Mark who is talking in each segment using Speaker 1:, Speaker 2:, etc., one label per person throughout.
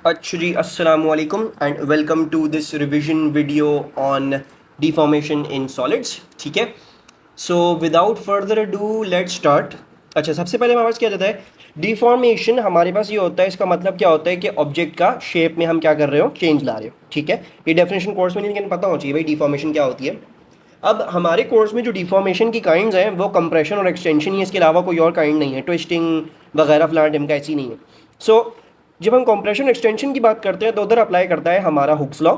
Speaker 1: अच्छा जी, अस्सलाम वालेकुम and welcome to this revision video on deformation in solids. ठीक है, so without further ado let's start. अच्छा, सबसे पहले हमारे पास क्या रहता है? डिफॉर्मेशन हमारे पास ये होता है, इसका मतलब क्या होता है कि ऑब्जेक्ट का शेप में हम क्या कर रहे हो, चेंज ला रहे हो। ठीक है, ये डेफिनेशन कोर्स में नहीं, लेकिन पता होना चाहिए भाई डिफॉर्मेशन क्या होती है। अब हमारे कोर्स में जो डिफॉर्मेशन की काइंड्स हैं वो कंप्रेशन और एक्सटेंशन ही, इसके अलावा कोई और काइंड नहीं है। ट्विस्टिंग वगैरह फलाना ढिमका ऐसी नहीं है। सो जब हम कंप्रेशन एक्सटेंशन की बात करते हैं तो उधर अप्लाई करता है हमारा हुक्स लॉ।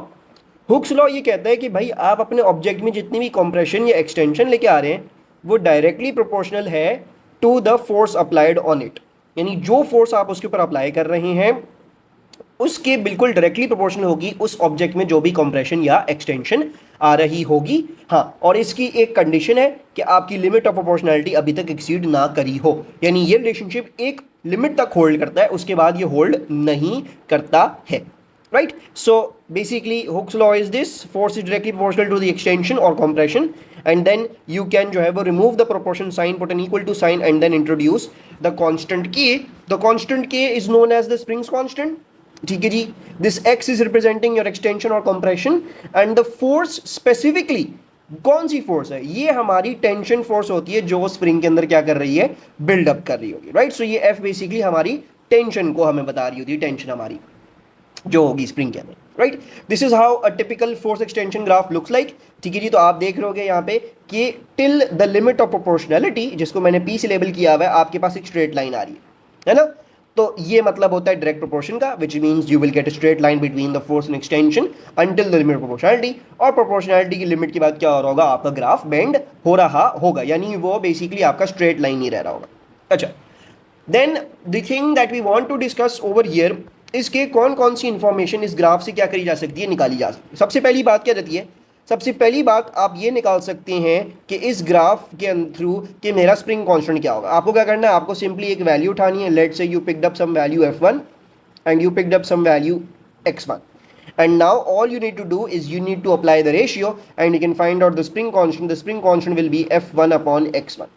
Speaker 1: हुक्स लॉ ये कहता है कि भाई आप अपने ऑब्जेक्ट में जितनी भी कंप्रेशन या एक्सटेंशन लेके आ रहे हैं वो डायरेक्टली प्रोपोर्शनल है to the force applied on it. यानी जो फोर्स आप उसके ऊपर अप्लाई कर रहे हैं उसके बिल्कुल डायरेक्टली प्रोपोर्शनल होगी उस ऑब्जेक्ट में जो भी कंप्रेशन या एक्सटेंशन आ रही होगी। हाँ, और इसकी एक कंडीशन है कि आपकी लिमिट ऑफ प्रोपोर्शनैलिटी अभी तक एक्सीड ना करी हो। यानी ये रिलेशनशिप एक लिमिट तक होल्ड करता है, उसके बाद ये होल्ड नहीं करता है। Right, so basically Hooke's law is this: force is directly proportional to the extension और compression, and then you can जो है वो remove the proportion sign, put an equal to sign, and then introduce the constant K. The constant K is known as the springs constant. ठीक है जी, this X is representing your extension और compression, and the force specifically कौन सी force है? ये हमारी tension force होती है जो स्प्रिंग के अंदर क्या कर रही है, बिल्डअप कर रही होगी। राइट, सो ये एफ बेसिकली हमारी टेंशन को हमें बता रही होती है, टेंशन हमारी जो होगी स्प्रिंग के अंदर। Right, this is how a typical force extension graph looks like. ठीक है जी, तो आप देख रहे होगे यहाँ पे कि till the limit of proportionality, जिसको मैंने पी से लेबल किया हुआ है, आपके पास एक स्ट्रेट लाइन आ रही है ना? तो ये मतलब होता है डायरेक्ट प्रोपोर्शन का, which means you will get a straight line between the force and extension until the limit of proportionality. और प्रोपोर्शनैलिटी की लिमिट के बाद क्या हो रहा होगा, आपका ग्राफ बेंड हो रहा होगा, यानी वो बेसिकली आपका स्ट्रेट लाइन ही रह रहा होगा। अच्छा, then the thing that we want to discuss over here, इसके कौन कौन सी इंफॉर्मेशन इस ग्राफ से क्या करी जा सकती है, निकाली जा सकती है। सबसे पहली बात क्या रहती है? सबसे पहली बात आप ये निकाल सकते हैं कि इस ग्राफ के थ्रू कि मेरा स्प्रिंग कांस्टेंट क्या होगा। आपको क्या करना है, आपको सिंपली एक वैल्यू उठानी है। Let's say you picked up some value f1 and you picked up some value x1, and now all you need to do is you need to apply the ratio and you can find out the spring constant. The spring constant will be f1 upon x1.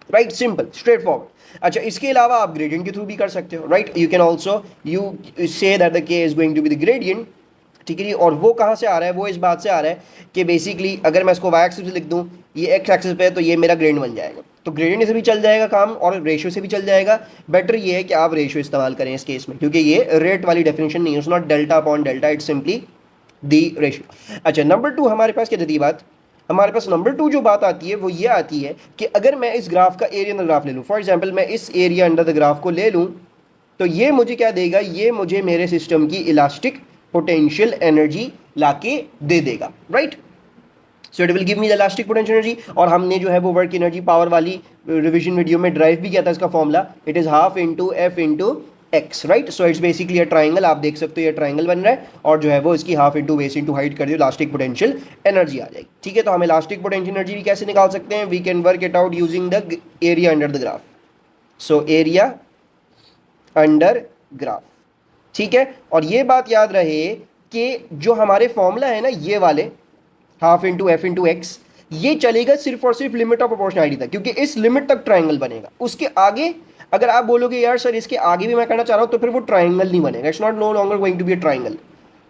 Speaker 1: Right, simple straight forward. अच्छा, इसके अलावा आप gradient के through भी कर सकते हो। Right, you can also you say that the K is going to be the gradient. ठीक है जी, और वो कहाँ से आ रहा है? वो इस बात से आ रहा है कि बेसिकली अगर मैं इसको वाई एक्सिस से लिख दूँ, ये एक्स एक्सिस पे है, तो ये मेरा ग्रेडियंट बन जाएगा। तो ग्रेडियंट से भी चल जाएगा काम और रेशियो से भी चल जाएगा। बेटर ये है कि आप रेशियो इस्तेमाल करें इस केस में, क्योंकि ये रेट वाली डेफिनेशन नहीं है, it's not delta upon delta, it's simply the ratio. अच्छा, नंबर 2 हमारे पास क्या रहती बात? हमारे पास नंबर 2 जो बात आती है वो ये आती है कि अगर मैं इस ग्राफ का एरिया अंडर ग्राफ ले लूँ, फॉर एग्जाम्पल मैं इस एरिया अंडर द ग्राफ को ले लूँ, तो ये मुझे क्या देगा? ये मुझे मेरे सिस्टम की इलास्टिक पोटेंशियल एनर्जी लाके दे देगा। Right, so it will give me the elastic potential energy. और हमने जो है वो वर्क एनर्जी पावर वाली रिविजन वीडियो में ड्राइव भी किया था इसका formula, it is half into F into x. Right, so it's basically a triangle. आप देख सकते हो ये ट्राइंगल बन रहा है और जो है वो इसकी half into base into height कर दियो, इलास्टिक पोटेंशियल एनर्जी आ जाएगी। ठीक है, तो हम इलास्टिक पोटेंशियल एनर्जी भी कैसे निकाल सकते हैं? We can work it out using the area under the graph. So area under graph. ठीक है, और ये बात याद रहे कि जो हमारे फॉर्मूला है ना, ये वाले half into F into x, ये चलेगा सिर्फ और सिर्फ लिमिट ऑफ प्रोपोर्शनैलिटी तक, क्योंकि इस लिमिट तक ट्राइंगल बनेगा। उसके आगे अगर आप बोलोगे यार सर इसके आगे भी मैं करना चाह रहा हूं, तो फिर वो ट्राइंगल नहीं बनेगा, it's not no longer going to be a triangle.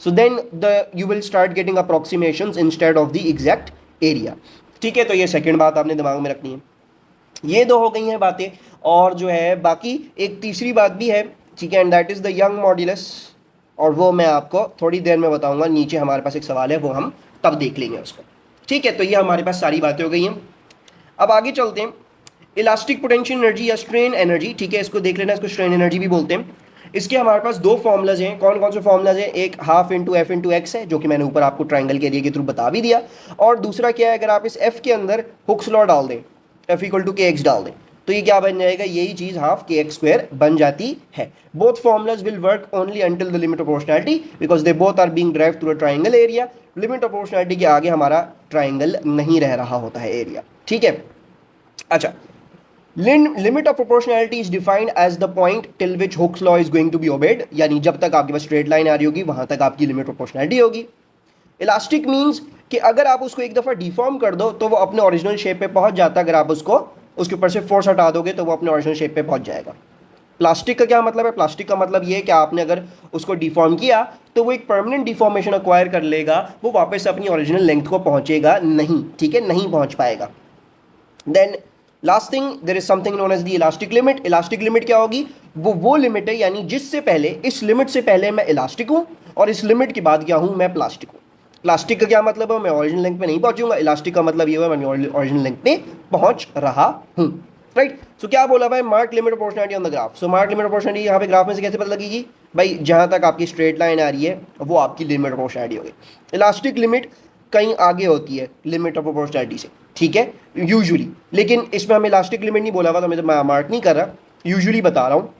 Speaker 1: So then the you will start getting approximations instead of the exact area. ठीक है, तो ये सेकंड बात आपने दिमाग में रखनी है। ये दो हो गई हैं बातें, और जो है बाकी एक तीसरी बात भी है। ठीक है, and that is the Young modulus, और वो मैं आपको थोड़ी देर में बताऊंगा। नीचे हमारे पास एक सवाल है, वो हम तब देख लेंगे उसको। ठीक है, तो ये हमारे पास सारी बातें हो गई हैं। अब आगे चलते हैं, इलास्टिक पोटेंशियल एनर्जी या स्ट्रेन एनर्जी। ठीक है, इसको देख लेना, इसको स्ट्रेन एनर्जी भी बोलते हैं। इसके हमारे पास दो फॉर्मुलाज हैं। कौन कौन से फॉर्मुलाज हैं? एक half into F into x है, जो कि मैंने ऊपर आपको ट्राइंगल के एरिया के थ्रू बता भी दिया। और दूसरा क्या है, अगर आप इस एफ के अंदर हुक्स लॉ डाल दें, एफ इक्वल टू के एक्स डाल दें, तो ये क्या बन जाएगा? यही चीज हाफ के एक्स स्क्वायर बन जाती है। Both formulas will work only until the limit of proportionality, because they both are being derived through a triangle area. Limit of proportionality के आगे हमारा ट्राइंगल नहीं रह रहा होता है एरिया। ठीक है, अच्छा, limit of proportionality is defined as the point till which Hooke's law is going to be obeyed, यानी जब तक आपके पास स्ट्रेट लाइन आ रही होगी वहां तक आपकी लिमिट प्रोपोर्शनैलिटी होगी। इलास्टिक मीन्स कि अगर आप उसको एक दफ़ा डिफॉर्म कर दो तो वो अपने ओरिजिनल शेप पे पहुंच जाता है। अगर आप उसको उसके ऊपर से फोर्स हटा दोगे तो वो अपने ओरिजिनल शेप पे पहुंच जाएगा। प्लास्टिक का क्या मतलब है? प्लास्टिक का मतलब ये है कि आपने अगर उसको डिफॉर्म किया तो वो एक परमानेंट डिफॉर्मेशन अक्वायर कर लेगा, वो वापस से अपनी ओरिजिनल लेंथ को पहुंचेगा नहीं, ठीक है, नहीं पहुंच पाएगा। Then last thing, there is something known as the elastic limit. Elastic limit क्या होगी? वो लिमिट है यानी जिससे पहले, इस लिमिट से पहले मैं इलास्टिक हूं और इस लिमिट के बाद क्या हूं? मैं प्लास्टिक हूं। प्लास्टिक का क्या मतलब है? मैं ओरिजिनल लेंथ पे नहीं पहुंचूंगा। इलास्टिक का मतलब ये है मैं ओरिजिनल लेंथ पे पहुंच रहा हूं, राइट। सो क्या बोला भाई? Mark limit of proportionality on the graph. So mark limit of proportionality यहाँ पे ग्राफ में से कैसे पता लगेगी भाई? जहां तक आपकी स्ट्रेट लाइन आ रही है वो आपकी लिमिट ऑफ प्रोपोर्शनलिटी होगी। इलास्टिक लिमिट कहीं आगे होती है लिमिट ऑफ प्रोपोर्शनलिटी से, ठीक है, यूजुअली। लेकिन इसमें हम इलास्टिक लिमिट नहीं बोला हुआ, तो मैं मार्क नहीं कर रहा, यूजुअली बता रहा हूँ।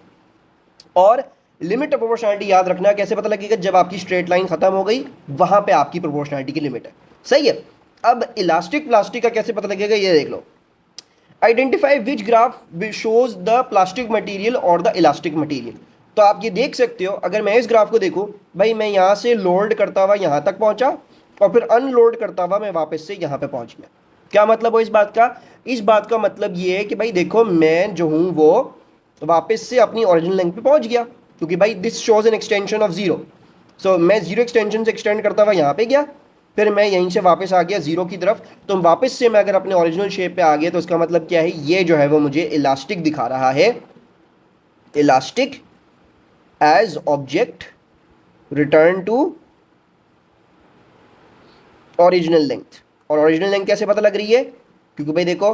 Speaker 1: और लिमिट ऑफ प्रोपोर्शनलिटी याद रखना, कैसे पता लगेगा? जब आपकी स्ट्रेट लाइन खत्म हो गई, वहां पे आपकी प्रोपोर्शनलिटी की लिमिट है, सही है। अब इलास्टिक प्लास्टिक का कैसे पता लगेगा? ये देख लो, identify which graph shows the plastic material और द इलास्टिक मटेरियल। तो आप ये देख सकते हो, अगर मैं इस ग्राफ को देखूं भाई, मैं यहाँ से लोड करता हुआ यहाँ तक पहुंचा और फिर अनलोड करता हुआ मैं वापस से यहाँ पे पहुंच गया। क्या मतलब हो इस बात का? इस बात का मतलब ये है कि भाई देखो, मैं जो हूँ वो वापस से अपनी ओरिजिनल लेंथ पे पहुंच गया, क्योंकि भाई this shows an extension of zero. So मैं जीरो एक्सटेंशन से एक्सटेंड करता हुआ यहाँ पे गया, फिर मैं यहीं से वापस आ गया जीरो की तरफ। तो वापस से मैं अगर अपने ओरिजिनल शेप पे आ गया, तो इसका मतलब क्या है? ये जो है वो मुझे इलास्टिक दिखा रहा है। Elastic as object return to original length. और ओरिजिनल लेंथ कैसे पता लग रही है? क्योंकि भाई देखो,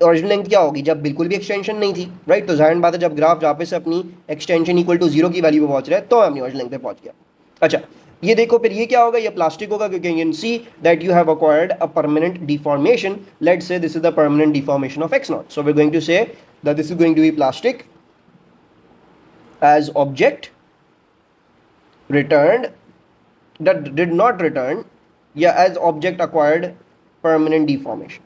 Speaker 1: ओरिजिनल लेंथ क्या होगी? जब बिल्कुल भी एक्सटेंशन नहीं थी, राइट। तो जाहिर बात है, जब ग्राफ वापस से अपनी एक्सटेंशन इक्वल टू जीरो की वैल्यू पे पहुंच रहा है, तो अपनी ओरिजिनल लेंथ पे पहुंच गया। अच्छा, ये देखो फिर ये क्या होगा? ये प्लास्टिक होगा, क्योंकि you can see that you have acquired a permanent deformation. Let's say this is the permanent deformation of X naught. So we are going to say that this is going to be plastic as object returned, that did not return, yeah, as object acquired permanent deformation.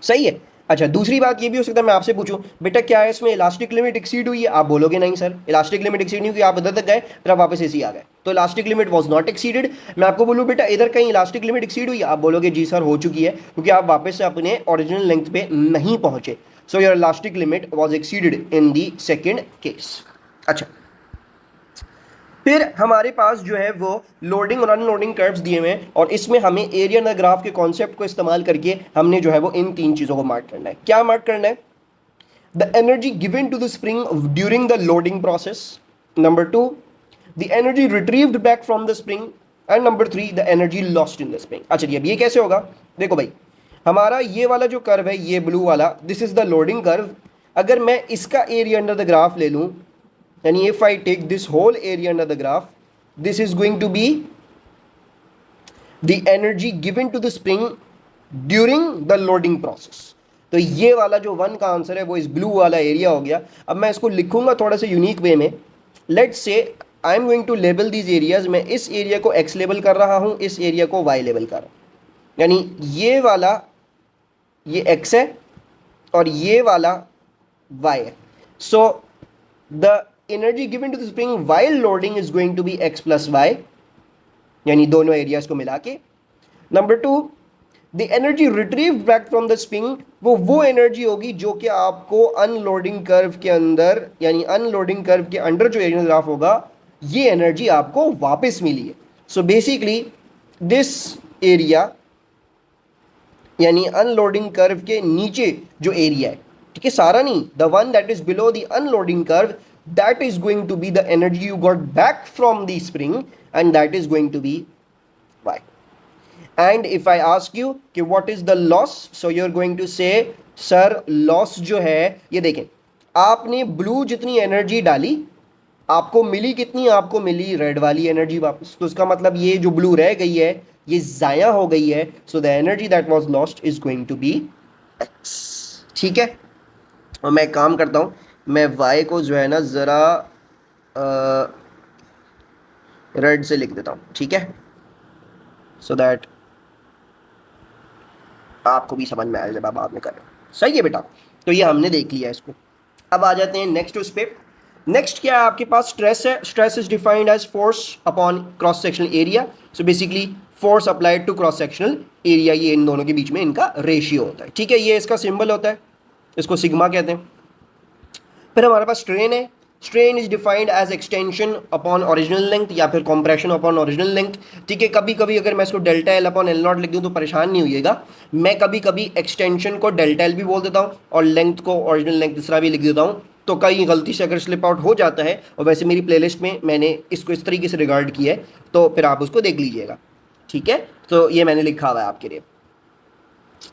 Speaker 1: सही है। अच्छा, दूसरी बात ये भी हो सकता है मैं आपसे पूछूं, बेटा क्या है इसमें इलास्टिक लिमिट एक्सीड हुई है? आप बोलोगे नहीं सर, इलास्टिक लिमिट एक्सीड नहीं हुई, आप इधर तक गए फिर आप वापस ऐसे ही आ गए, तो elastic limit was not exceeded. मैं आपको बोलूं बेटा इधर कहीं इलास्टिक लिमिट एक्सीड हुई है, आप बोलोगे जी सर हो चुकी है, क्योंकि आप वापस से अपने ओरिजिनल लेंथ पे नहीं पहुंचे। So your elastic limit was exceeded in the second case. अच्छा, फिर हमारे पास जो है वो लोडिंग और अनलोडिंग कर्व्स दिए हुए हैं, और इसमें हमें एरिया अंडर ग्राफ के कॉन्सेप्ट को इस्तेमाल करके हमने जो है वो इन तीन चीज़ों को मार्क करना है। क्या मार्क करना है? The energy given to the spring during the loading process, number 2 the energy retrieved back from the spring, and number 3 the energy lost in the spring. अच्छा जी, अब ये कैसे होगा? देखो भाई, हमारा ये वाला जो कर्व है, ये ब्लू वाला, this is the loading curve. अगर मैं इसका एरिया अंडर द ग्राफ ले लूँ, and if I take this whole area under the graph, this is going to be the energy given to the spring during the loading process. तो ये वाला जो one का आंसर है वो इस ब्लू वाला एरिया हो गया। अब मैं इसको लिखूंगा थोड़ा सा यूनिक वे में। Let's say I am going to label these areas. मैं इस एरिया को एक्स लेबल कर रहा हूं, इस एरिया को वाई लेबल कर रहा हूं, यानी ये वाला ये एक्स है और ये वाला वाई है। So the energy given to the spring while loading is going to be X plus Y, यानी दोनों एरियाज को मिला के। Number 2, the energy retrieve back from the spring, वो एनर्जी होगी जो कि आपको अनलोडिंग कर्व के अंदर, यानी अनलोडिंग कर्व के अंडर जो एरिया ग्राफ होगा, ये एनर्जी आपको वापस मिली है। सो बेसिकली दिस एरिया, यानी अनलोडिंग कर्व के नीचे जो एरिया है, ठीक है, सारा नहीं, the one that is below the unloading curve, that is going to be the energy you got back from the spring, and that is going to be y. And if I ask you कि what is the loss, so you're going to say sir loss जो है, ये देखें, आपने blue जितनी energy डाली आपको मिली कितनी? आपको मिली रेड वाली एनर्जी वापस। तो इसका मतलब ये जो ब्लू रह गई है ये ज़ाया हो गई है। So the energy that was lost is going to be X, ठीक है। और मैं काम करता हूँ, मैं y को जो है ना ज़रा रेड से लिख देता हूँ, ठीक है, सो दैट आपको भी समझ में आए जब आप बाद में करें। सही है बेटा, तो ये हमने देख लिया इसको। अब आ जाते हैं नेक्स्ट उस पे। नेक्स्ट क्या है आपके पास? स्ट्रेस है। Stress is defined as force upon cross sectional area. So basically force applied to cross sectional area, ये इन दोनों के बीच में इनका रेशियो होता है, ठीक है। ये इसका सिंबल होता है, इसको सिग्मा कहते हैं। फिर हमारे पास स्ट्रेन है। Strain is defined as extension upon original length या फिर कंप्रेशन अपॉन ओरिजिनल लेंथ, ठीक है। कभी कभी अगर मैं इसको delta L upon L not लिख दूँ तो परेशान नहीं होइएगा, मैं कभी कभी एक्सटेंशन को डेल्टा एल भी बोल देता हूँ और लेंथ को ओरिजिनल लेंथ दूसरा भी लिख देता हूँ, तो कहीं गलती से अगर स्लिप आउट हो जाता है, और वैसे मेरी प्लेलिस्ट में मैंने इसको इस तरीके से रिगार्ड किया है, तो फिर आप उसको देख लीजिएगा, ठीक है। तो ये मैंने लिखा हुआ है आपके लिए।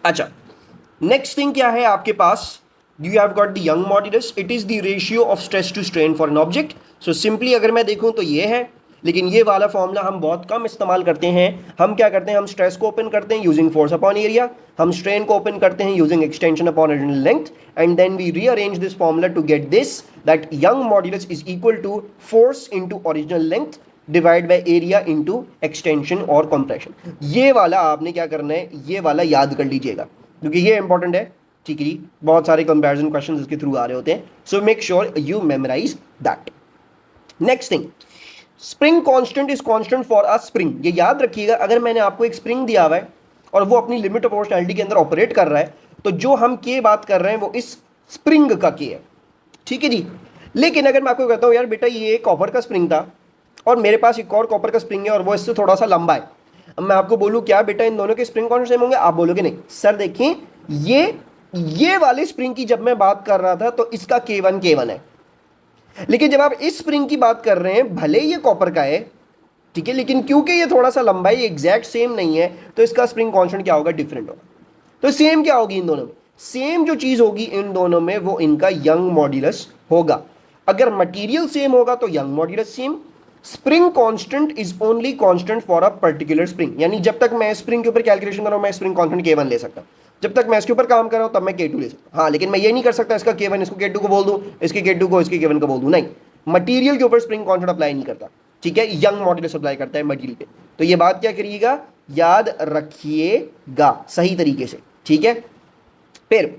Speaker 1: अच्छा, नेक्स्ट थिंग क्या है आपके पास, you have got the young modulus, it is the ratio of stress to strain for an object। so simply अगर मैं देखूं तो ये है, लेकिन ये वाला फॉर्मूला हम बहुत कम इस्तेमाल करते हैं। हम क्या करते हैं, हम स्ट्रेस को ओपन करते हैं यूजिंग फोर्स अपॉन एरिया, हम स्ट्रेन को ओपन करते हैं using extension upon original length, and then we rearrange this formula to get this, that Young modulus is equal to force into original length divide by area into extension और compression. ये वाला आपने क्या करना है, ये वाला याद कर लीजिएगा क्योंकि ये इंपॉर्टेंट है, ठीक है जी। बहुत सारे कंपैरिजन क्वेश्चंस इसके थ्रू आ रहे होते हैं, so make sure you memorise that. Next thing, spring constant is constant for a spring. ये याद रखिएगा, अगर मैंने आपको एक स्प्रिंग दिया हुआ है और वो अपनी लिमिट ऑफ प्रोपोर्शनैलिटी के अंदर ऑपरेट कर रहा है, तो जो हम के बात कर रहे हैं वो इस स्प्रिंग का के है, ठीक है जी। लेकिन अगर मैं आपको कहता हूँ यार बेटा ये कॉपर का स्प्रिंग था और मेरे पास एक और कॉपर का स्प्रिंग है और वो इससे थोड़ा सा लंबा है, अब मैं आपको बोलूँ क्या बेटा इन दोनों के स्प्रिंग कांस्टेंट सेम होंगे, आप बोलोगे नहीं सर देखिए ये वाले स्प्रिंग की जब मैं बात कर रहा था तो इसका K1 है, लेकिन जब आप इस स्प्रिंग की बात कर रहे हैं भले ये कॉपर का है, ठीक है, लेकिन क्योंकि ये थोड़ा सा लंबा है, एग्जैक्ट सेम नहीं है, तो इसका स्प्रिंग कांस्टेंट क्या होगा, डिफरेंट होगा। तो सेम क्या होगी इन दोनों में, सेम जो चीज होगी इन दोनों में वो इनका यंग मॉड्यूलस होगा। अगर मटेरियल सेम होगा तो Young modulus same. Spring constant is only constant for a particular spring, यानी जब तक मैं स्प्रिंग के ऊपर कैलकुलेशन कर रहा हूं मैं स्प्रिंग कांस्टेंट K1 ले सकता हूं, जब तक मैं इसके ऊपर काम कर रहा हूं तब मैं K2 ले सकता हूं। हाँ, लेकिन मैं ये नहीं कर सकता इसका K1 इसको K2 को बोल दूं, इसके K2 को इसके K1 को बोल दूं, नहीं। मटेरियल के ऊपर स्प्रिंग कांस्टेंट अप्लाई नहीं करता, ठीक है, यंग मॉड्यूलस अप्लाई करता है मटेरियल पे। तो ये बात क्या करिएगा, याद रखिएगा सही तरीके से, ठीक है। फिर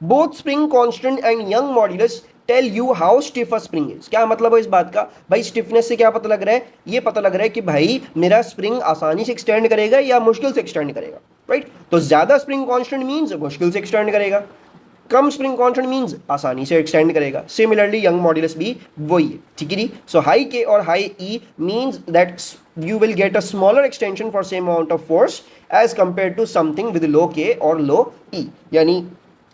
Speaker 1: both spring constant and Young modulus tell you how stiff a spring is. क्या मतलब है इस बात का, भाई स्टिफनेस से क्या पता लग रहा है, ये पता लग रहा है कि भाई मेरा स्प्रिंग आसानी से एक्सटेंड करेगा या मुश्किल से एक्सटेंड करेगा, राइट। तो ज्यादा स्प्रिंग कांस्टेंट मींस मुश्किल से एक्सटेंड करेगा, कम स्प्रिंग कांस्टेंट मींस आसानी से एक्सटेंड करेगा। सिमिलरली यंग मॉड्यूलस भी वही है, ठीक है जी। सो हाई के और high E means that you will get a smaller extension for same amount of force as compared to something with low K or low E, यानी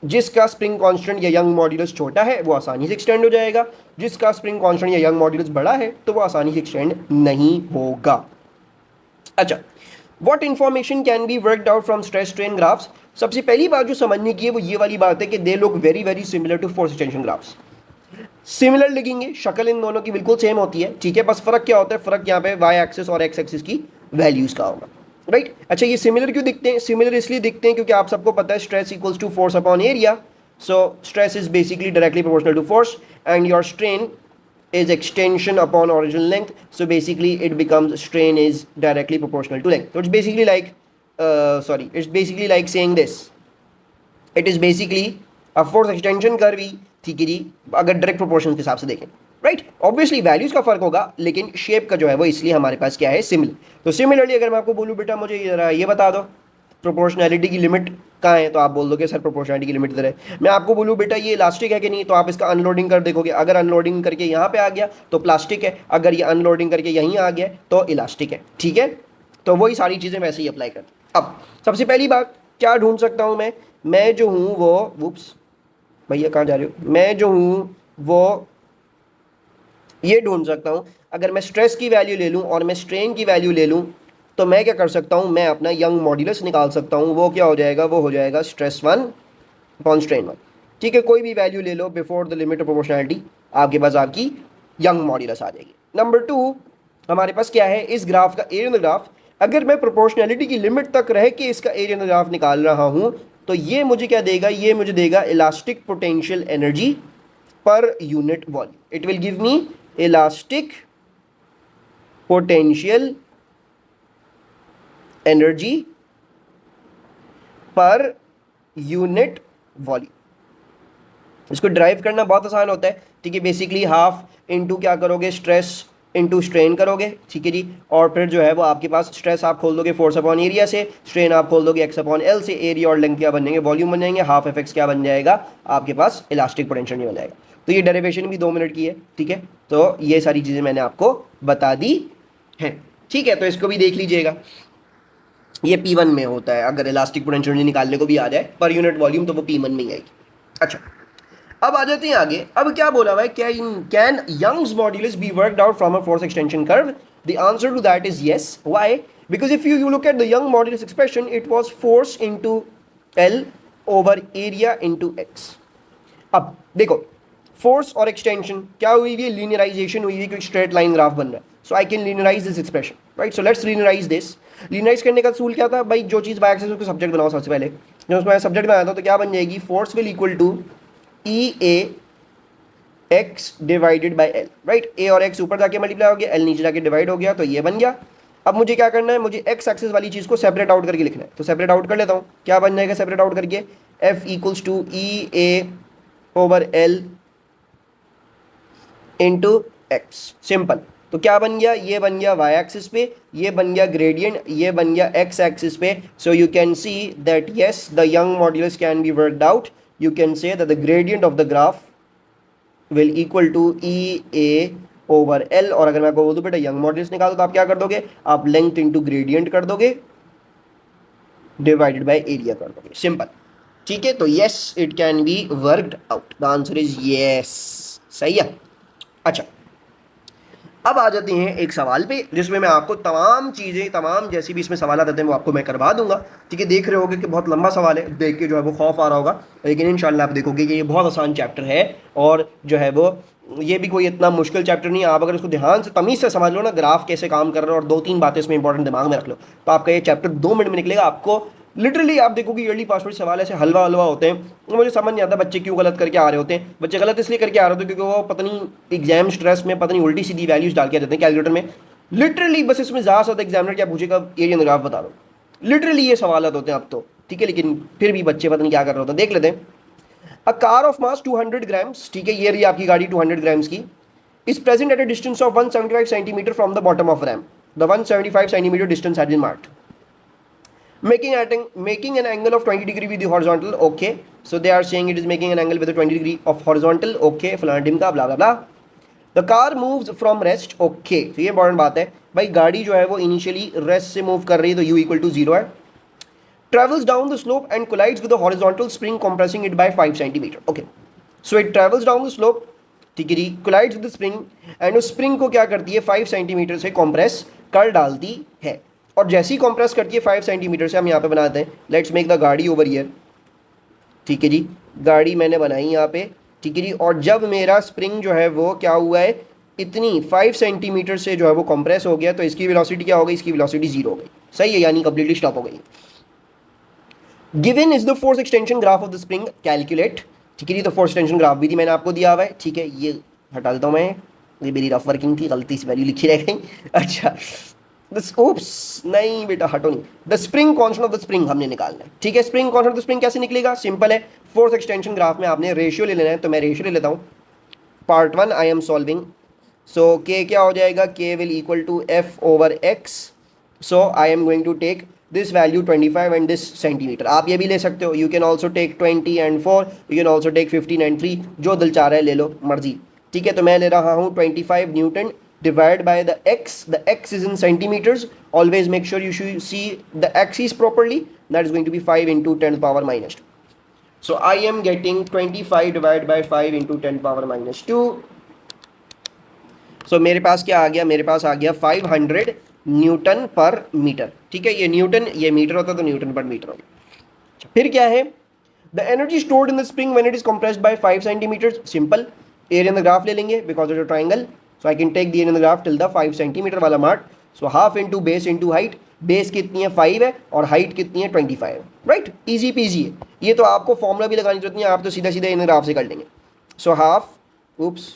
Speaker 1: जिसका स्प्रिंग कांस्टेंट या यंग मॉड्यूलस छोटा है वो आसानी से एक्सटेंड हो जाएगा, जिसका स्प्रिंग कांस्टेंट या यंग मॉड्यूलस बड़ा है तो वो आसानी से एक्सटेंड नहीं होगा। अच्छा, what information can be worked out from stress strain graphs. सबसे पहली बात जो समझने की है वो ये वाली बात है कि they look very very similar to force extension graphs. Similar लिखेंगे, शक्ल इन दोनों की बिल्कुल सेम होती है, ठीक है, बस फर्क क्या होता है, फर्क यहाँ पे वाई एक्सिस और एक्स एक्सिस की वैल्यूज का होगा, राइट। अच्छा, ये सिमिलर क्यों दिखते हैं, सिमिलर इसलिए दिखते हैं क्योंकि आप सबको पता है stress equals to force upon area, so stress is basically directly proportional to force and your strain is extension upon original length, so basically it becomes strain is directly proportional to length. So it's basically like it's basically like saying this, it is basically a force extension curve ही, ठीक है जी, अगर direct proportion के हिसाब से देखें, right. Obviously values का फर्क होगा लेकिन शेप का जो है वो इसलिए हमारे पास क्या है, सिमिलर। तो सिमिलरली अगर मैं आपको बोलूँ बेटा मुझे ये बता दो प्रोपोर्शनैलिटी की लिमिट कहाँ है, तो आप बोल दोगे सर प्रोपोर्शनैलिटी की लिमिट इधर है। मैं आपको बोलूँ बेटा ये इलास्टिक है कि नहीं, तो आप इसका अनलोडिंग कर देखोगे, अगर अनलोडिंग करके यहाँ पे आ गया तो प्लास्टिक है, अगर ये अनलोडिंग करके यहीं आ गया तो इलास्टिक है, ठीक है। तो वही सारी चीज़ें वैसे ही अप्लाई करते। अब सबसे पहली बात क्या ढूंढ सकता हूँ मैं जो हूँ वो, वुप्स भैया कहाँ जा रहे हो, मैं जो हूँ वो ये ढूंढ सकता हूँ, अगर मैं स्ट्रेस की वैल्यू ले लूँ और मैं स्ट्रेन की वैल्यू ले लूँ तो मैं क्या कर सकता हूँ, मैं अपना यंग मॉड्यूलस निकाल सकता हूँ। वो क्या हो जाएगा, वो हो जाएगा स्ट्रेस 1 अपॉन स्ट्रेन 1, ठीक है। कोई भी वैल्यू ले लो before the limit of proportionality, आपके पास आपकी यंग मॉड्यूलस आ जाएगी। नंबर 2 हमारे पास क्या है, इस ग्राफ का एरिया इन द ग्राफ, अगर मैं प्रोपोर्शनैलिटी की लिमिट तक रह के इसका एरिया इन द ग्राफ निकाल रहा हूँ तो ये मुझे क्या देगा, ये मुझे देगा elastic potential energy per unit volume. It will give me elastic potential energy per unit volume. इसको ड्राइव करना बहुत आसान होता है, ठीक है। बेसिकली हाफ इनटू क्या करोगे, स्ट्रेस इंटू स्ट्रेन करोगे, ठीक है जी, और फिर जो है वो आपके पास स्ट्रेस आप खोल दोगे फोर्स अपॉन एरिया से, स्ट्रेन आप खोल दोगे एक्स अपॉन एल से, एरिया और लेंथ क्या बन जाएंगे, वॉल्यूम बन जाएंगे, हाफ एफ एक्स क्या बन जाएगा आपके पास, इलास्टिक पोटेंशियल नहीं बन जाएगा। तो ये डेरिवेशन भी 2 मिनट की है, ठीक है। तो ये सारी चीज़ें मैंने आपको बता दी हैं, ठीक है। तो इसको भी देख लीजिएगा, ये P1 में होता है, अगर इलास्टिक पोटेंशियल निकालने को भी आ जाए पर यूनिट वॉल्यूम तो वो P1 में ही आएगी। अच्छा, अब आ जाते हैं आगे। अब क्या बोला हुआ है, क्या can Young's modulus be worked out from a force extension curve? The answer to that is yes. Why? Because if you look at the Young modulus expression, it was force into L over area into X. अब देखो, force और extension क्या हुई है, linearisation हुई है, क्योंकि straight line graph बन रहा है। So I can linearise this expression, right. So let's linearise this. Linearise करने का सूल क्या था भाई, जो चीज़ बाय एक्सिस उसको सब्जेक्ट बनाओ सबसे पहले। जब उसको सब्जेक्ट बनाया था तो क्या बन जाएगी, force will equal to E A X divided by L, right. A और एक्स ऊपर जाके मल्टीप्लाई हो गया, एल नीचे जाके डिवाइड हो गया, तो ये बन गया। अब मुझे क्या करना है, मुझे एक्स एक्सिस वाली चीज़ को सेपरेट आउट करके लिखना है, तो सेपरेट आउट कर लेता हूँ। क्या बन जाएगा सेपरेट आउट करके, F equals to E A over L into X, simple. तो क्या बन गया, ये बन गया वाई एक्सिस पे, ये बन गया ग्रेडियंट, ये बन गया एक्स एक्सिस पे। So you can see that yes the Young modulus can be worked out. You can say that the gradient of the graph will equal to E A over L. और अगर मैं आपको बोल दूं बेटा young modulus निकालो, तो आप क्या कर दोगे, आप लेंथ इंटू ग्रेडियंट कर दोगे डिवाइडेड बाय एरिया कर दोगे, सिंपल, ठीक है। तो yes it can be worked out, the answer is yes, सही है। अच्छा, अब आ जाते हैं एक सवाल पे, जिसमें मैं आपको तमाम चीज़ें, तमाम जैसी भी इसमें सवाल आते हैं वो आपको मैं करवा दूंगा, ठीक है। देख रहे होगे कि बहुत लंबा सवाल है, देख के जो है वो खौफ आ रहा होगा, लेकिन इंशाल्लाह आप देखोगे कि ये बहुत आसान चैप्टर है, और जो है वो ये भी कोई इतना मुश्किल चैप्टर नहीं है। आप अगर इसको ध्यान से तमीज़ से समझ लो ना, ग्राफ कैसे काम कर रहे हो, और 2-3 बातें इसमें इंपॉर्टेंट दिमाग में रख लो, तो आपका ये चैप्टर 2 मिनट में निकलेगा। आपको लिटरली आप देखोगे ईयरली पास वर्ड सवाल ऐसे हलवा हलवा होते हैं, तो मुझे समझ नहीं आता बच्चे क्यों गलत करके आ रहे होते हैं। बच्चे गलत इसलिए करके आ रहे होते हैं क्योंकि वो पता नहीं एग्जाम स्ट्रेस में पता नहीं उल्टी सीधी वैल्यूज डाल के देते हैं कैलकुलेटर में। लिटरली बस इसमें ज़्यादा से ज़्यादा एग्जामिनर क्या पूछेगा, एरिया ग्राफ बता दो, लिटरली ये सवाल होते हैं अब तो, ठीक है। लेकिन फिर भी बच्चे पता नहीं क्या कर रहे होते हैं, देख लेते हैं। A car of mass 200 grams, ठीक है, ये रही आपकी गाड़ी 200 ग्राम्स की, is present at a distance of 175 centimeter from the bottom of ramp. The 175 centimeter distance has been marked. Making an angle of 20 degree with the horizontal. Okay, so they are saying it is making an angle with a 20 degree of horizontal. Okay, फलाना ढिमका blah blah blah. The car moves from rest. Okay, तो ये important बात है भाई, गाड़ी जो है वो initially rest से move कर रही है, तो u equal to 0 है. Travels down the slope and collides with the horizontal spring compressing it by 5 centimeter. Okay, so it travels down the slope, ठीक है जी, कोलाइड्स विद स्प्रिंग, एंड उस spring को क्या करती है 5 सेंटीमीटर से कॉम्प्रेस कर डालती है। और जैसे ही कॉम्प्रेस करती है 5 सेंटीमीटर से, हम यहाँ पे बनाते हैं, लेट्स मेक द गाड़ी ओवर ईयर, ठीक है जी, गाड़ी मैंने बनाई यहाँ पे, ठीक है जी। और जब मेरा स्प्रिंग जो है वो क्या हुआ है, इतनी 5 सेंटीमीटर से जो है वो कॉम्प्रेस हो गया, तो इसकी वेलोसिटी क्या हो गई, इसकी वेलोसिटी 0 हो गई, सही है, यानी कंप्लीटली स्टॉप हो गई। Given is the force extension graph of the spring, calculate, ठीक है जी। तो फोर्स एक्सटेंशन ग्राफ भी थी मैंने आपको दिया हुआ है, ठीक है, ये हटा देता हूँ मैं, ये मेरी रफ वर्किंग थी, गलती से वैल्यू लिखी रह गई। अच्छा, ओप्स नहीं बेटा हटो नहीं, the spring constant of the spring हमने निकालना है, ठीक है। Spring constant of the spring कैसे निकलेगा, सिंपल है, फोर्स एक्सटेंशन ग्राफ में आपने रेशियो ले लेना है, तो मैं रेशियो ले लेता हूँ। Part 1 I am solving, so K क्या हो जाएगा, K will equal to F over X, so I am going to take this value 25 and this centimetre. आप ये भी ले सकते हो, you can also take 20 and 4, you can also take 15 and 3, जो दिल चाह रहा है ले लो, मर्जी, ठीक है। तो मैं ले रहा हूँ 25 Newton divided by the x is in centimeters, always make sure you should see the axis properly, that is going to be 5 into 10 power minus 2. So I am getting 25 divided by 5 into 10 power minus 2. So मेरे पास क्या आ गया, मेरे पास आ गया 500 Newton पर metre, ठीक है। ये Newton, ये मीटर होता तो न्यूटन पर मीटर होगा। फिर क्या है, the energy stored in the spring when it is compressed by 5 centimetre, simple, area in the graph ले लेंगे because of the triangle, so I can take the area in the graph till the 5 centimetre वाला mark, so half into base into height, base कितनी है 5 है और height कितनी है 25 है, राइट, इजी पीजी है ये, तो आपको फॉर्मूला भी लगाने की जरूरत नहीं है, आप तो सीधा सीधा इन ग्राफ से कर लेंगे। So half, oops,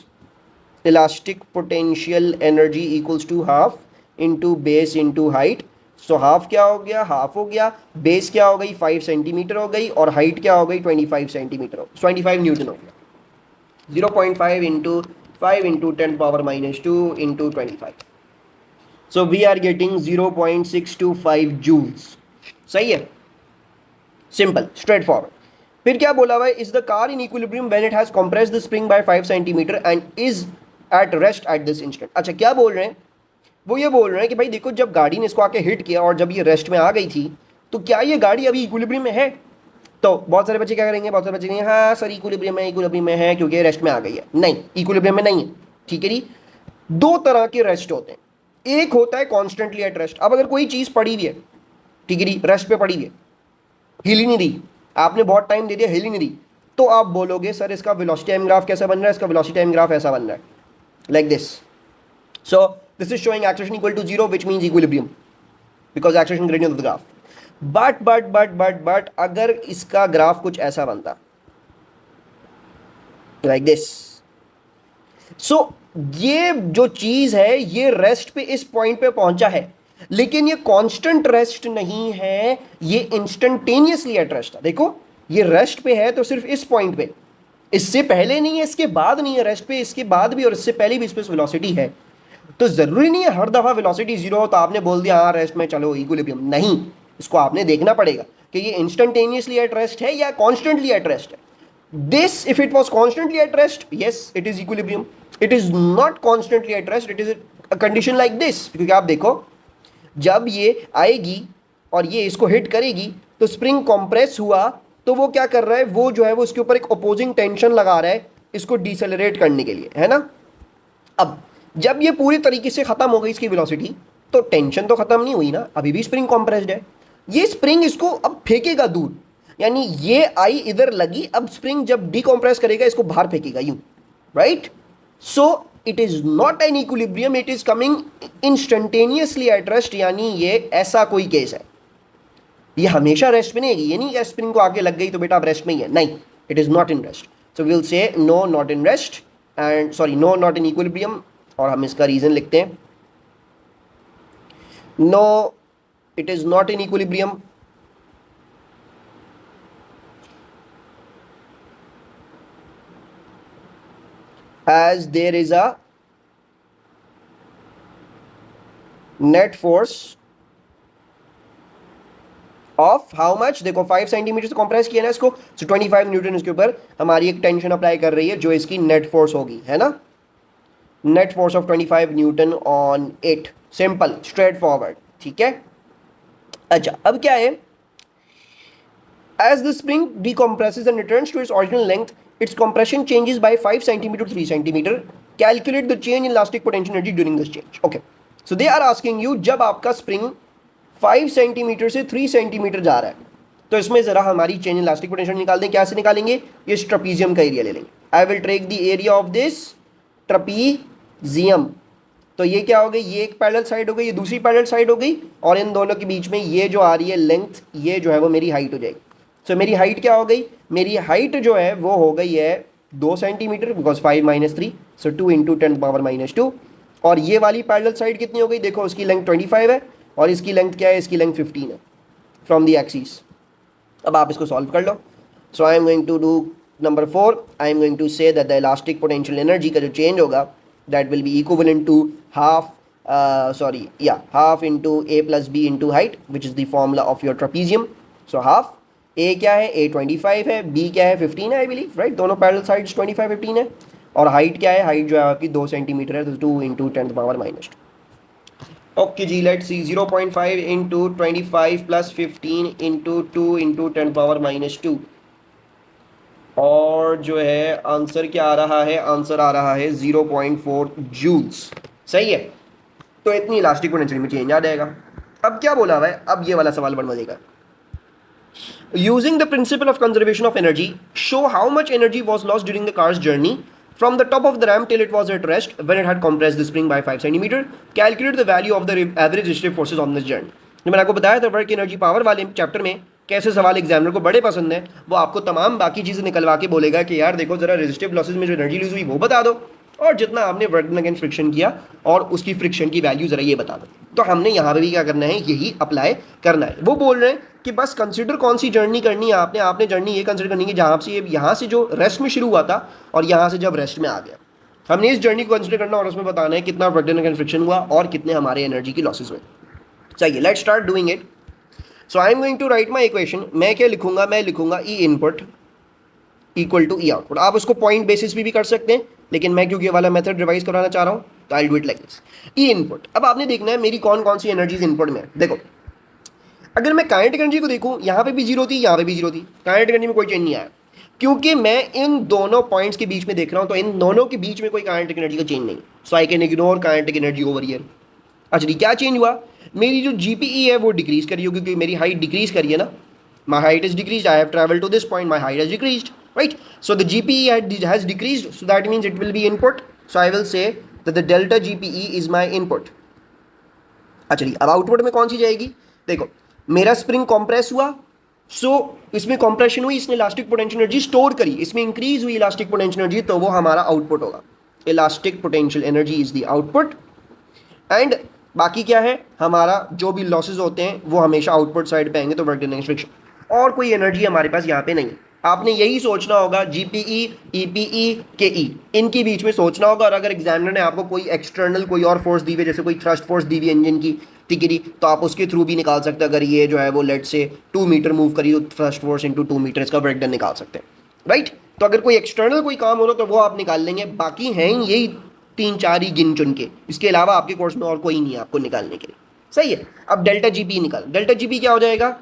Speaker 1: elastic potential energy equals to half into base into height. So half क्या हो गया, हाफ हो गया, बेस क्या हो गई 5 सेंटीमीटर हो गई, और हाइट क्या हो गई 25 सेंटीमीटर, 25 न्यूटन हो गया। 0.5 into 5 into 10 power minus 2 into 25. So we are getting 0.625 joules. सही है, सिंपल स्ट्रेट फॉरवर्ड. फिर क्या बोला हुआ है, is the car in equilibrium when it has compressed the spring by 5 centimetre and is at rest at this instant. अच्छा क्या बोल रहे हैं, वो ये बोल रहे हैं कि भाई देखो जब गाड़ी ने इसको आके हिट किया और जब ये रेस्ट में आ गई थी तो क्या ये गाड़ी अभी इक्विलिब्रियम में है. तो बहुत सारे बच्चे क्या करेंगे, बहुत सारे बच्चे कहेंगे हाँ सर इक्विलिब्रियम में है क्योंकि रेस्ट में आ गई है. नहीं, इक्विलिब्रियम में नहीं है. ठीक है जी, दो तरह के रेस्ट होते हैं. एक होता है कॉन्स्टेंटली एट रेस्ट. अब अगर कोई चीज़ पड़ी हुई है, ठीक है जी, रेस्ट पे पड़ी हुई है, हिल ही नहीं रही, आपने बहुत टाइम दे दिया, हिल ही नहीं रही, तो आप बोलोगे सर इसका वेलोसिटी टाइम ग्राफ कैसा बन रहा है, इसका वेलोसिटी टाइम ग्राफ ऐसा बन रहा है, like this. So this is showing acceleration equal to 0 which means equilibrium because acceleration gradient of the graph. But अगर इसका ग्राफ कुछ ऐसा बनता, लाइक दिस, सो ये जो चीज है ये रेस्ट पे इस पॉइंट पे पहुंचा है, लेकिन ये कांस्टेंट रेस्ट नहीं है, ये इंस्टेंटेनियसली एट रेस्ट है. देखो ये रेस्ट पे है तो सिर्फ इस पॉइंट पे, इससे पहले नहीं है, इसके बाद नहीं है, रेस्ट पे इसके बाद भी और इससे पहले भी इस पे वेलोसिटी है. तो जरूरी नहीं है हर दफा वेलोसिटी 0 हो तो आपने बोल दिया हाँ रेस्ट में चलो इक्विलिब्रियम. नहीं, इसको आपने देखना पड़ेगा कि ये इंस्टेंटेनियसली एट रेस्ट है या कॉन्स्टेंटली एट रेस्ट है. This if it was constantly at rest, yes it is equilibrium. It is not constantly at rest, it is a condition like this. क्योंकि आप देखो जब ये आएगी और ये इसको हिट करेगी तो स्प्रिंग कंप्रेस हुआ, तो वो क्या कर रहा है, वो जो है वो इसके ऊपर एक अपोजिंग टेंशन लगा रहा है इसको डिसेलरेट करने के लिए, है ना. अब जब ये पूरी तरीके से खत्म हो गई इसकी वेलोसिटी, तो टेंशन तो खत्म नहीं हुई ना, अभी भी स्प्रिंग कंप्रेस्ड है. ये स्प्रिंग इसको अब फेंकेगा दूर, यानी ये आई इधर लगी, अब स्प्रिंग जब डिकम्प्रेस करेगा इसको बाहर फेंकेगा यूं, right. So it is not an equilibrium, it is coming instantaneously at rest, यानी ये ऐसा कोई केस है. ये हमेशा रेस्ट में नहीं है, ये नहीं कि स्प्रिंग को आगे लग गई तो बेटा आप रेस्ट में ही है, नहीं, it is not in rest. So we will say no not in rest and sorry no not in equilibrium, और हम इसका रीजन लिखते हैं no it is not in equilibrium as there is a net force of how much, देखो 5 centimetre से compress किया ना इसको, so 25 न्यूटन इसके ऊपर हमारी एक टेंशन अप्लाई कर रही है जो इसकी नेट फोर्स होगी, है ना. Net force of 25 Newton on it. Simple straight forward, ठीक है. अच्छा अब क्या है, as the spring decompresses and returns to its original length, its compression changes by 5 cm to 3 cm. Calculate the change in elastic potential energy during this change. Okay, so they are asking you जब आपका spring 5 centimetre से 3 centimetre जा रहा है तो इसमें ज़रा हमारी चेंज इन इलास्टिक पोटेंशियल निकाल दें. क्या से निकालेंगे, ये ट्रपीजियम का एरिया ले लेंगे. I will take the area of this trapezium. तो ये क्या हो गई, ये एक पैरेलल साइड हो गई, ये दूसरी पैरेलल साइड हो गई, और इन दोनों के बीच में ये जो आ रही है लेंथ, ये जो है वो मेरी हाइट हो जाएगी. सो मेरी हाइट क्या हो गई, मेरी हाइट जो है वो हो गई है 2 सेंटीमीटर बिकॉज 5 - 3, सो 2 × 10⁻⁻². और ये वाली पैरेलल साइड कितनी हो गई, देखो उसकी लेंथ 25 है और इसकी लेंथ क्या है, इसकी लेंथ 15 है फ्रॉम दी एक्सिस. अब आप इसको सॉल्व कर लो. So I am going to do number 4. I am going to say that the elastic potential energy का जो चेंज होगा that will be equivalent to half into a plus b into height which is the formula of your trapezium. So half a क्या है, a 25 है, b क्या है 15 है I believe, right. दोनों पैरेलल साइड्स 25 15 है, और हाइट क्या है, हाइट जो है आपकी 2 सेंटीमीटर है, तो 2 × 10⁻². ओके जी, लेट्स सी 0.5 × 25 + 15 × 2 × 10⁻². और जो है आंसर क्या आ रहा है, आंसर आ रहा है 0.4 जूल्स. सही है, तो इतनी इलास्टिक पोटेंशियल में चेंज आ जाएगा. अब क्या बोला हुआ है, अब ये वाला सवाल बन मजेगा. Using the principle of conservation of energy, show how much energy was lost during the car's journey from the top of the ramp till it was at rest when it had compressed the spring by 5 cm. Calculate the value of the average resistive forces on this journey. जो मैंने आपको बताया था work energy power वाले chapter में कैसे सवाल examiner को बड़े पसंद है, वो आपको तमाम बाकी चीज़ें निकलवा के बोलेगा कि यार देखो जरा रेजिस्टिव लॉसेज में जो एनर्जी लूज हुई वो बता दो, और जितना आपने वर्क अगेंस्ट फ्रिक्शन किया और उसकी फ्रिक्शन की वैल्यू ज़रा ये बता दो. तो हमने यहाँ पे भी क्या करना है, यही अप्लाई करना है. वो बोल रहे हैं कि बस कंसिडर कौन सी जर्नी करनी है आपने जर्नी ये कंसिडर करनी है जहाँ से ये यहाँ से जो रेस्ट में शुरू हुआ था और यहाँ से जब रेस्ट में आ गया. हमने इस जर्नी को कंसिडर करना और उसमें बताना है कितना वर्क डन अगेंस्ट फ्रिक्शन हुआ और कितने हमारे एनर्जी की लॉसेस हुए। चाहिए, let's start doing it. So I am going to write my equation. मैं क्या लिखूंगा, मैं लिखूंगा E input equal to E output. आप उसको पॉइंट बेसिस भी कर सकते हैं, लेकिन मैं क्योंकि ये वाला मेथड रिवाइज कराना चाह रहा हूँ तो I do it like this. E input, अब आपने देखना है मेरी कौन कौन सी एनर्जीज इनपुट में है। देखो, अगर मैं काइनेटिक एनर्जी को देखूँ, यहाँ पे भी जीरो थी, यहाँ पे भी जीरो थी, काइनेटिक एनर्जी में कोई चेंज नहीं आया, क्योंकि मैं इन दोनों पॉइंट्स के बीच में देख रहा हूँ, तो इन दोनों के बीच में कोई काइनेटिक एनर्जी का चेंज नहीं। So I can ignore kinetic energy over here. अच्छा जी, क्या चेंज हुआ, मेरी जो जीपीई है वो डिक्रीज करी होगी, क्योंकि मेरी हाइट डिक्रीज करी है ना, my height is decrease, I have travel to this point, my height is decrease, right. So the GPE has decrease, so that means it will be input. So I will say that the delta GPE is my input. अच्छा जी, अब output में कौन सी जाएगी, देखो मेरा spring compress हुआ, सो इसमें कॉम्प्रेशन हुई, इसने इलास्टिक पोटेंशियल एनर्जी स्टोर करी, इसमें इंक्रीज हुई इलास्टिक पोटेंशियल एनर्जी, तो वो हमारा आउटपुट होगा। Elastic potential energy is the output. And बाकी क्या है, हमारा जो भी लॉसेज होते हैं वो हमेशा आउटपुट साइड पे आएंगे, तो वर्क डन अगेंस्ट फ्रिक्शन। और कोई एनर्जी हमारे पास यहाँ पे नहीं। आपने यही सोचना होगा, जीपीई, ईपीई, केई, इनके बीच में सोचना होगा। और अगर एग्जामिनर ने आपको कोई एक्सटर्नल कोई और फोर्स दी हुई, जैसे कोई थ्रस्ट फोर्स दी हुई इंजन की, ठीक है जी, तो आप उसके थ्रू भी निकाल सकते हैं। अगर ये जो है वो लेट से 2 मीटर मूव करी, तो थ्रस्ट फोर्स इंटू 2 मीटर इसका वर्क डन निकाल सकते हैं, राइट। तो अगर कोई एक्सटर्नल कोई काम हो रहा तो वो आप निकाल लेंगे। बाकी हैं यही 3-4 ही गिन चुन के, इसके अलावा आपके कोर्स में और कोई नहीं है आपको निकालने के लिए, सही है। अब डेल्टा जीपी निकाल, डेल्टा जीपी क्या हो जाएगा,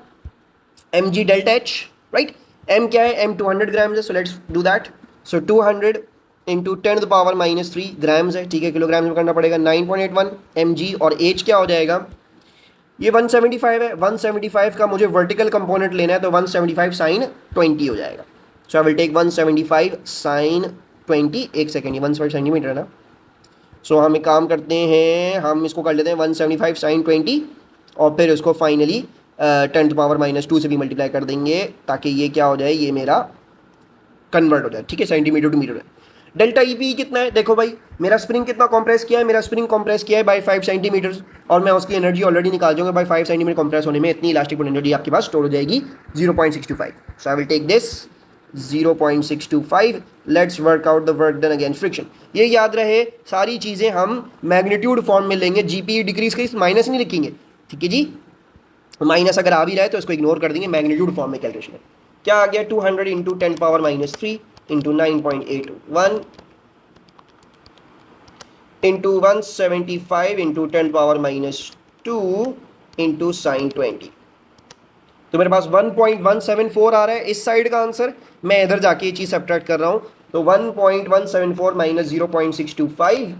Speaker 1: M G delta H, right. M क्या है, एम 200 ग्राम्स है, so let's do that. So 200 into 10⁻³ grams है, ठीक है, किलोग्राम में करना पड़ेगा, 9.81 एम जी। और एच क्या हो जाएगा, ये 175 है, 175 का मुझे वर्टिकल कंपोनेंट लेना है, तो 175 साइन 20 हो जाएगा। सो आई विल टेक 175 साइन 20, एक सेकेंड, ये 175 सेंटीमीटर है ना। सो हम एक काम करते हैं, हम इसको कर लेते हैं 175 साइन 20, और फिर उसको फाइनली 10⁻² से भी मल्टीप्लाई कर देंगे, ताकि ये क्या हो जाए, ये मेरा कन्वर्ट हो जाए, ठीक है, centimetre to metre. Delta EP कितना है, देखो भाई मेरा स्प्रिंग कितना कंप्रेस किया है, मेरा स्प्रिंग कंप्रेस किया है बाय 5 सेंटीमीटर, और मैं उसकी एनर्जी ऑलरेडी निकाल दूंगा। बाय 5 सेंटीमीटर कंप्रेस होने में इतनी इलास्टिक एनर्जी आपके पास स्टोर हो जाएगी, 0.625। So I will take this 0.625। Let's work out the work done against friction. ये याद रहे, सारी चीज़ें हम मैग्नीट्यूड फॉर्म में लेंगे, जीपी डिक्रीज करी, माइनस नहीं लिखेंगे, ठीक है जी। माइनस अगर आ भी रहा है तो इसको इग्नोर कर देंगे, मैग्नीट्यूड फॉर्म में कैलकुलेशन है। क्या आ गया, 200 into 10⁻³ into 9.81 into 175 into 10⁻² into sine 20। तो मेरे पास 1.174 आ रहा है इस साइड का आंसर। मैं इधर जाके ये चीज़ सब्ट्रैक्ट कर रहा हूँ, तो 1.174 minus 0.625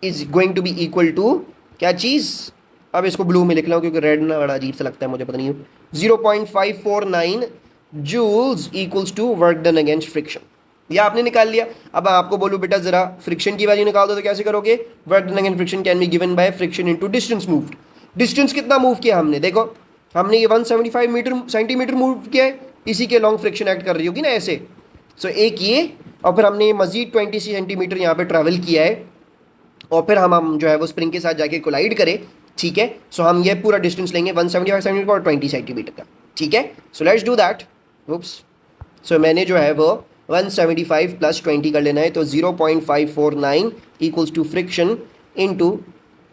Speaker 1: is going to be equal to क्या चीज़, अब इसको ब्लू में लिख रहा हूँ क्योंकि रेड ना बड़ा अजीब सा लगता है मुझे, पता नहीं, 0.549 joules equals to work done against friction. ये आपने निकाल लिया। अब आपको बोलूँ बेटा जरा फ्रिक्शन की वैल्यू निकाल दो, तो कैसे करोगे, work done against friction can be given by friction into distance moved. Distance कितना मूव किया हमने, देखो हमने ये 175 सेंटीमीटर मूव किया है, इसी के लॉन्ग फ्रिक्शन एक्ट कर रही होगी ना ऐसे। सो एक ये, और फिर हमने मजीद 20 सेंटीमीटर यहाँ पे ट्रैवल किया है, और फिर हम जो है वो स्प्रिंग के साथ जाके कोलाइड करें, ठीक है। सो हम ये पूरा डिस्टेंस लेंगे 175 सेंटीमीटर और 20 सेंटीमीटर का, ठीक है। So let's do that. Oops, so मैंने जो है वो 175 प्लस 20 कर लेना है, तो 0.549 equals to friction into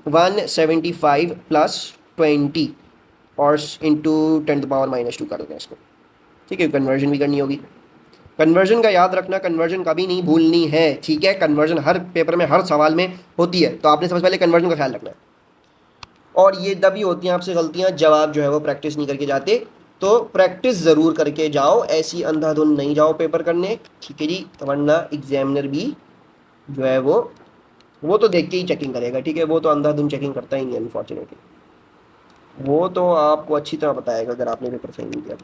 Speaker 1: 175 plus 20 और इंटू 10⁻² कर देते हैं इसको, ठीक है। कन्वर्जन भी करनी होगी, कन्वर्जन का याद रखना, कन्वर्जन कभी नहीं भूलनी है, ठीक है। कन्वर्जन हर पेपर में हर सवाल में होती है, तो आपने सबसे पहले कन्वर्जन का ख्याल रखना है। और ये तभी होती हैं आपसे गलतियाँ जब आप जो है वो प्रैक्टिस नहीं करके जाते, तो प्रैक्टिस ज़रूर करके जाओ, ऐसी अंधाधुन नहीं जाओ पेपर करने, ठीक है जी, वरना एग्जामिनर भी जो है वो तो देख के ही चेकिंग करेगा, ठीक है। वो तो अंधाधुन चेकिंग करता ही नहीं अनफॉर्चुनेटली, वो तो आपको अच्छी तरह बताएगा अगर आपने पेपर सही नहीं किया।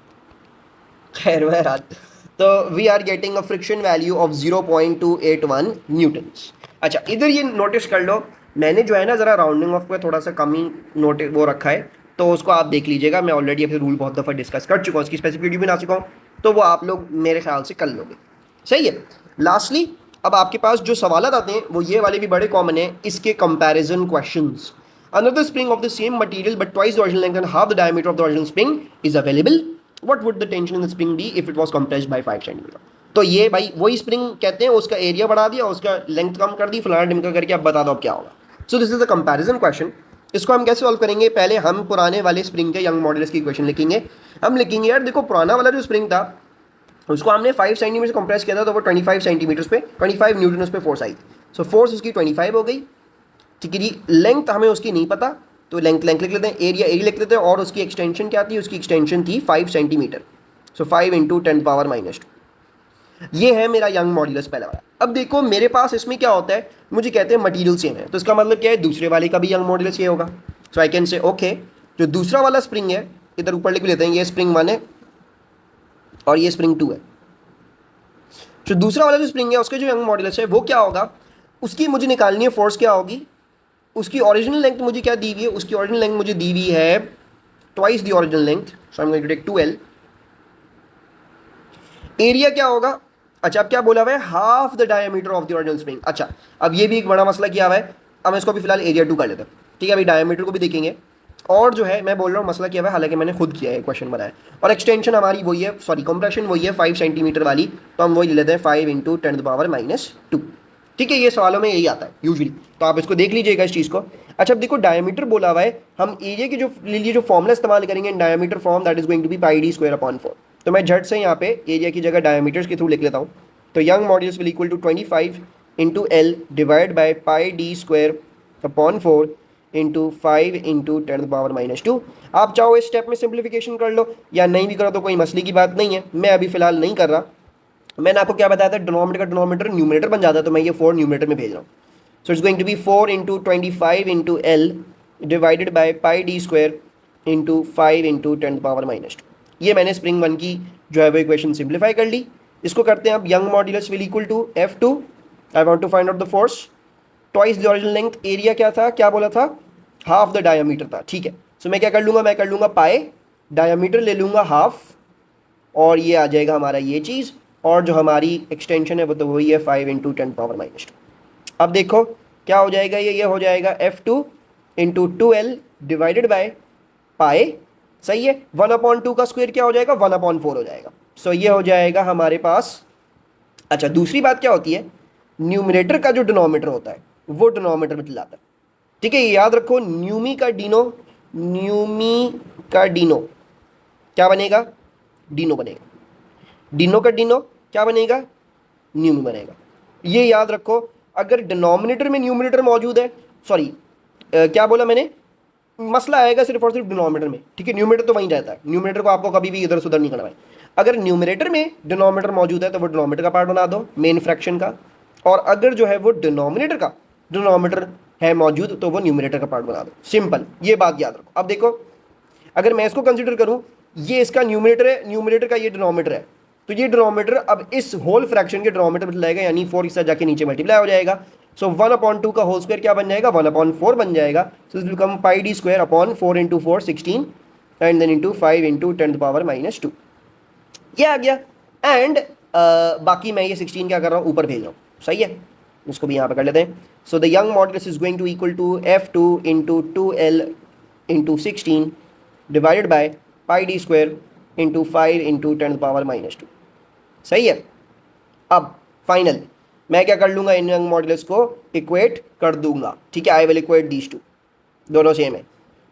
Speaker 1: खैर बहरहाल, तो we are getting a friction value of 0.281 newtons. अच्छा इधर ये नोटिस कर लो, मैंने जो है ना ज़रा राउंडिंग ऑफ पे थोड़ा सा कम ही नोटिस वो रखा है, तो उसको आप देख लीजिएगा। मैं ऑलरेडी अपने रूल बहुत दफ़ा डिस्कस कर चुका हूँ, उसकी स्पेसिफिक वीडियो भी बना चुका हूँ, तो वो आप लोग मेरे ख्याल से कर लोगे, सही है। लास्टली अब आपके पास जो सवाल आते हैं वो ये वाले भी बड़े कॉमन है, इसके comparison questions. Another spring of the same material but twice the original length and half the diameter of the original spring is available. What would the tension in the spring be if it was compressed by 5 centimeter? तो ये भाई वही spring कहते हैं, उसका area बढ़ा दिया, उसका लेंथ कम कर दी, फलाना ढिमका करके, अब बता दो अब क्या होगा। सो this is a comparison question. इसको हम कैसे सॉल्व करेंगे? पहले हम पुराने वाले स्प्रिंग के यंग मॉड्यूलस की इक्वेशन लिखेंगे। हम लिखेंगे यार देखो पुराना वाला जो स्प्रिंग था उसको हमने 5 सेंटीमीटर से कंप्रेस किया था, तो वो 25 सेंटीमीटर पे 25 न्यूटन उस पर फोर्स आई थी। सो फोर्स उसकी 25 हो गई, ठीक है जी। लेंथ हमें उसकी नहीं पता, तो लेंथ लेंथ लिख लेते हैं, एरिया एरिया लिख लेते हैं, और उसकी एक्सटेंशन क्या थी? उसकी एक्सटेंशन थी 5 सेंटीमीटर। सो 5 इंटू 10⁻²। ये है मेरा यंग मॉड्यूलस पहला वाला। अब देखो मेरे पास इसमें क्या होता है, मुझे कहते हैं मटेरियल सेम है, तो इसका मतलब क्या है? दूसरे वाले का भी यंग मॉड्यूलस ये होगा। सो आई कैन से ओके, जो दूसरा वाला स्प्रिंग है, इधर ऊपर लिख लेते हैं, ये स्प्रिंग 1 है और ये स्प्रिंग 2 है। जो दूसरा वाला जो स्प्रिंग है उसके जो यंग मॉड्यूलस है वो क्या होगा? उसकी मुझे निकालनी है फोर्स क्या होगी। उसकी ओरिजिनल लेंथ मुझे क्या दी हुई है? उसकी ओरिजिनल लेंथ मुझे दी हुई है twice the original length, so I am going to take 2L। Area क्या होगा? अच्छा, अब क्या बोला हुआ है? Half the diameter of the original spring. अच्छा, अब ये भी एक बड़ा मसला किया हुआ है, अब इसको भी फिलहाल एरिया 2 कर लेते हैं, ठीक है। अभी डायमीटर को भी देखेंगे, और जो है मैं बोल रहा हूँ मसला किया हुआ है, हालांकि मैंने खुद किया है, क्वेश्चन बनाया। और एक्सटेंशन हमारी वही है, सॉरी कंप्रेशन वही है 5 सेंटीमीटर वाली, तो हम वही ले लेते हैं 5 इंटू 10⁻²। ठीक है, ये सवालों में यही आता है यूजुअली, तो आप इसको देख लीजिएगा इस चीज़ को। अच्छा, अब देखो डायमीटर बोला हुआ है, हम एरिया की जो लिए जो फॉर्मूला इस्तेमाल करेंगे, diameter form that is going to be πd²/4। तो मैं झट से यहाँ पे एरिया की जगह डायमीटर्स के थ्रू लिख लेता हूँ। तो Young modulus will equal to 25 into L divide by πd²/4 into 5 into 10⁻²। आप चाहो इस स्टेप में सिंप्लीफिकेशन कर लो, या नहीं भी करो तो कोई मसले की बात नहीं है, मैं अभी फिलहाल नहीं कर रहा। मैंने आपको क्या बताया था, डिनोमिनेटर का डिनोमिनेटर न्यूमरेटर बन जाता है, तो मैं ये 4 न्यूमरेटर में भेज रहा हूँ। So it's going to be 4 into 25 into L divided by πd² into 5 into 10⁻²। ये मैंने स्प्रिंग 1 की जो है वो इक्वेशन सिंप्लीफाई कर ली। इसको करते हैं अब, Young modulus will equal to F2, I want to find out the force, twice the original length, area क्या था, क्या बोला था? हाफ द डायमीटर था, ठीक है। सो मैं क्या कर लूँगा? मैं कर लूँगा पाए, डायमीटर ले लूँगा हाफ, और ये आ जाएगा हमारा ये चीज़, और जो हमारी एक्सटेंशन है वो तो वही है 5 इंटू 10⁻²। अब देखो क्या हो जाएगा, ये हो जाएगा F2 into 2L divided by pi, सही है। 1/2 का स्क्वायर क्या हो जाएगा? 1/4 हो जाएगा। सो ये हो जाएगा हमारे पास। अच्छा, दूसरी बात क्या होती है, न्यूमरेटर का जो डिनोमिनेटर होता है वो डिनोमिनेटर में चलाता है, ठीक है। ये याद रखो, न्यूमी का डिनो क्या बनेगा? डिनो बनेगा। डिनो का डिनो क्या बनेगा? न्यूमी बनेगा। ये याद रखो, अगर डिनोमिनेटर में न्यूमरेटर मौजूद है, सॉरी क्या बोला मैंने, मसला आएगा सिर्फ और सिर्फ डिनोमिनेटर में, ठीक है। न्यूमरेटर तो वहीं रहता है, न्यूमरेटर को आपको कभी भी इधर से उधर नहीं करना है। अगर न्यूमरेटर में डिनोमिनेटर मौजूद है तो वो डिनोमिनेटर का पार्ट बना दो, मेन फ्रैक्शन का, और अगर जो है वो डिनोमिनेटर का डिनोमिनेटर है मौजूद तो वो न्यूमरेटर का पार्ट बना दो, सिंपल, ये बात याद रखो। अब देखो, अगर मैं इसको कंसिडर करूं, ये इसका न्यूमरेटर है, न्यूमरेटर का ये डिनोमिनेटर है, तो ये डिनोमिनेटर अब इस होल फ्रैक्शन के डिनोमिनेटर में चलाएगा, यानी 4 के साथ जाके नीचे मल्टीप्लाई हो जाएगा। सो 1/2 का होल स्क्वायर क्या बन जाएगा? 1/4 बन जाएगा। So this will become πd²/4 into 4 16 and then into 5 into 10⁻²। ये आ गया। एंड बाकी मैं ये 16 क्या कर रहा हूँ, ऊपर भेज रहा हूँ, सही है। इसको भी यहाँ पे कर लेते हैं। So the Young modulus is going to equal to F2 into 2L into 16 divided by πd² into 5 into 10⁻², सही है। अब फाइनल मैं क्या कर लूँगा, इन यंग मॉड्यूलस को इक्वेट कर दूंगा, ठीक है। I will equate these two, दोनों सेम है।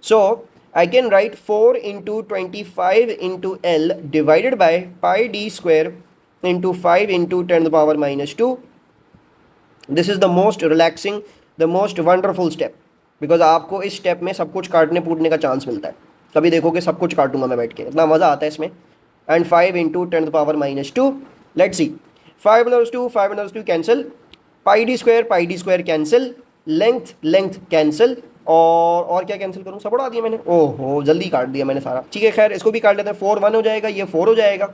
Speaker 1: So I can write 4 into 25 into L divided by πd² into 5 into 10⁻². This is the most relaxing, the most wonderful step, because आपको इस step में सब कुछ काटने पूटने का चांस मिलता है। कभी देखोगे सब कुछ काटूंगा मैं बैठ के, इतना मज़ा आता है इसमें। And 5 into 10⁻², let's see, 5 cancel, πd² cancel, length cancel, और क्या कैंसिल करूँ, सब उड़ा दिया मैंने, ओहो जल्दी काट दिया मैंने सारा, ठीक है। खैर इसको भी काट लेते हैं, 4 1 हो जाएगा, ये 4 हो जाएगा।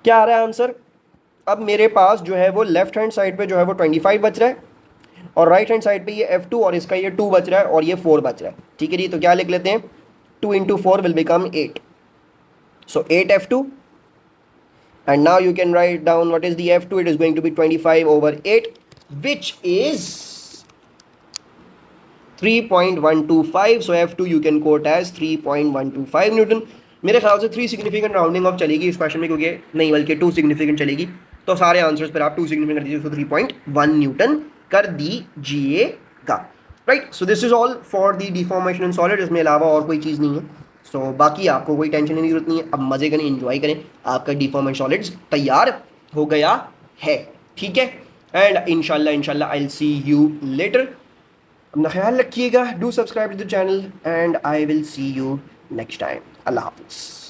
Speaker 1: क्या आ रहा है आंसर? अब मेरे पास जो है वो लेफ्ट हैंड साइड पे जो है वो 25 बच रहा है, और राइट हैंड साइड पे ये F2 और इसका ये 2 बच रहा है, और ये 4 बच रहा है, ठीक है जी। तो क्या लिख लेते हैं, 2 into 4 will become 8, so 8 F2, and now you can write down what is the F2, it is going to be 25/8 which is 3.125. So F2 you can quote as 3.125 Newton. मेरे ख्याल से 3 सिग्निफिकेंट राउंडिंग ऑफ चलेगी इस question में, क्योंकि नहीं बल्कि 2 significant चलेगी। तो सारे आंसर्स पर आप 2 सिग्निफिकेंट कर दीजिए, उसको 3.1 न्यूटन कर दीजिएगा। Right, so this is all for the deformation in solid, इसमें अलावा और कोई चीज़ नहीं है। सो बाकी आपको कोई टेंशन लेने की जरूरत नहीं है, अब मज़े करें, एंजॉय करें, आपका डिफॉर्मेशन सॉलिड्स तैयार हो गया है। ठीक है, एंड इंशाल्लाह I will see you later. अपना ख्याल रखिएगा, do subscribe to the channel and I will see you next time. अल्लाह हाफिज़।